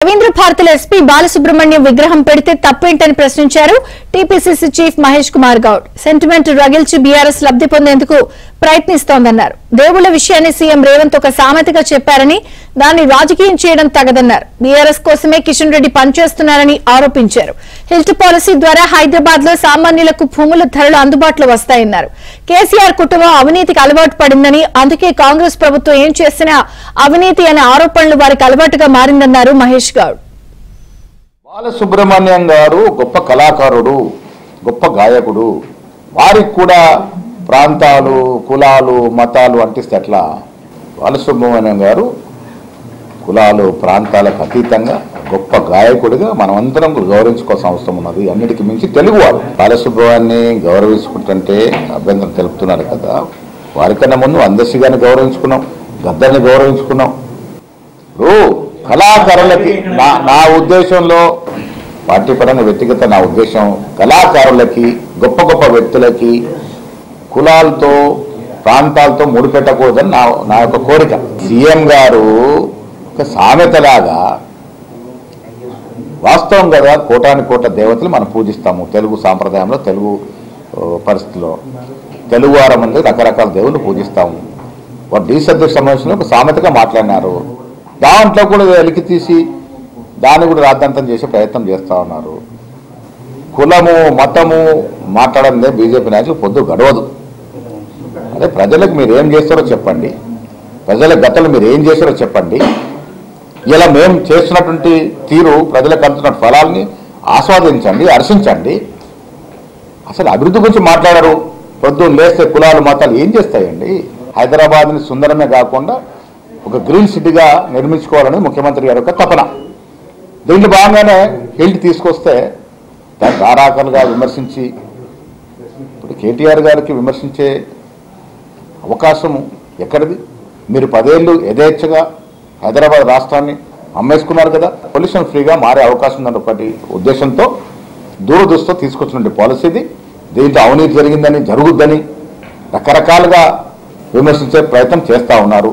రవీంద్ర భారతిలో ఎస్పీ బాలసుబ్రహ్మణ్యం విగ్రహం పెడితే తప్పేంటని ప్రశ్నించారు TPCC chief Mahesh Kumar Goud. Sentiment రగిల్చి బీఆర్ఎస్ లబ్ధి పొందేందుకు ప్రయత్నిస్తోందన్నారు. దేవుళ్ల విషయాన్ని సీఎం రేవంత్ ఒక సామెతగా చెప్పారని, దాన్ని రాజకీయం చేయడం తగదన్నారు. బీఆర్ఎస్ కోసమే కిషన్ రెడ్డి పనిచేస్తున్నారని ఆరోపించారు. హిల్ట్ పాలసీ ద్వారా హైదరాబాద్ లో సామాన్యులకు భూముల ధరలు అందుబాటులో వస్తాయన్నారు. కేసీఆర్ కుటుంబం అవినీతికి అలవాటు పడిందని, అందుకే కాంగ్రెస్ ప్రభుత్వం ఏం చేసినా అవినీతి అనే ఆరోపణలు వారికి అలవాటుగా మారిందన్నారు మహేష్ గౌడ్. బాలసుబ్రహ్మణ్యం గారు గొప్ప కళాకారుడు, గొప్ప గాయకుడు. వారికి కూడా ప్రాంతాలు, కులాలు, మతాలు అంటిస్తే ఎట్లా? బాలసుబ్రహ్మణ్యం గారు కులాలు, ప్రాంతాలకు అతీతంగా గొప్ప గాయకుడిగా మనమందరం గౌరవించుకోవాల్సిన అవసరం ఉన్నది. అన్నిటికీ మించి తెలుగువాడు. బాలసుబ్రహ్మణ్యాన్ని గౌరవించుకుంటుంటే అభ్యంతరం తెలుపుతున్నారు కదా. వారికన్నా ముందు అందర్శి గారిని గౌరవించుకున్నాం, గద్దర్ని గౌరవించుకున్నాం. కళాకారులకి నా ఉద్దేశంలో, పార్టీ పరంగా వ్యక్తిగత నా ఉద్దేశం, కళాకారులకి, గొప్ప గొప్ప వ్యక్తులకి కులాలతో, ప్రాంతాలతో ముడిపెట్టకూడదని నా యొక్క కోరిక. సీఎం గారు ఒక సామెతలాగా, వాస్తవం కదా, కోటాని కోట్ల దేవతలు మనం పూజిస్తాము తెలుగు సాంప్రదాయంలో, తెలుగు పరిస్థితిలో. తెలుగు వారం మంది రకరకాల దేవుళ్ళు పూజిస్తాము. వారు డీసభ్య సమావేశంలో ఒక సామెతగా మాట్లాడినారు. దాంట్లో కూడా వెలికి తీసి దాన్ని కూడా రాద్ధాంతం చేసే ప్రయత్నం చేస్తూ ఉన్నారు. కులము, మతము మాట్లాడందే బీజేపీ నాయకులు పొద్దు గడవదు. అదే ప్రజలకు మీరు ఏం చేస్తారో చెప్పండి, ప్రజల గతంలో మీరు ఏం చేస్తారో చెప్పండి. ఇలా మేము చేస్తున్నటువంటి తీరు, ప్రజలకు అందుతున్న ఫలాల్ని ఆస్వాదించండి, హర్షించండి. అసలు అభివృద్ధి గురించి మాట్లాడరు. పొద్దున్న లేస్తే కులాలు, మతాలు ఏం చేస్తాయండి? హైదరాబాద్ని సుందరమే కాకుండా ఒక గ్రీన్ సిటీగా నిర్మించుకోవాలని ముఖ్యమంత్రి గారి యొక్క తపన. దీంట్లో భాగంగానే హిల్ట్ తీసుకొస్తే దాన్ని ధారాకాలుగా విమర్శించి, ఇప్పుడు కేటీఆర్ గారికి విమర్శించే అవకాశం ఎక్కడిది? మీరు 10 ఏళ్ళు యథేచ్ఛగా హైదరాబాద్ రాష్ట్రాన్ని అమ్మేసుకున్నారు కదా. పొల్యూషన్ ఫ్రీగా మారే అవకాశం ఉందన్న ఒకటి ఉద్దేశంతో, దూరదృష్టితో తీసుకొచ్చినటువంటి పాలసీది. దీంట్లో అవినీతి జరిగిందని, జరుగుద్దని రకరకాలుగా విమర్శించే ప్రయత్నం చేస్తూ ఉన్నారు.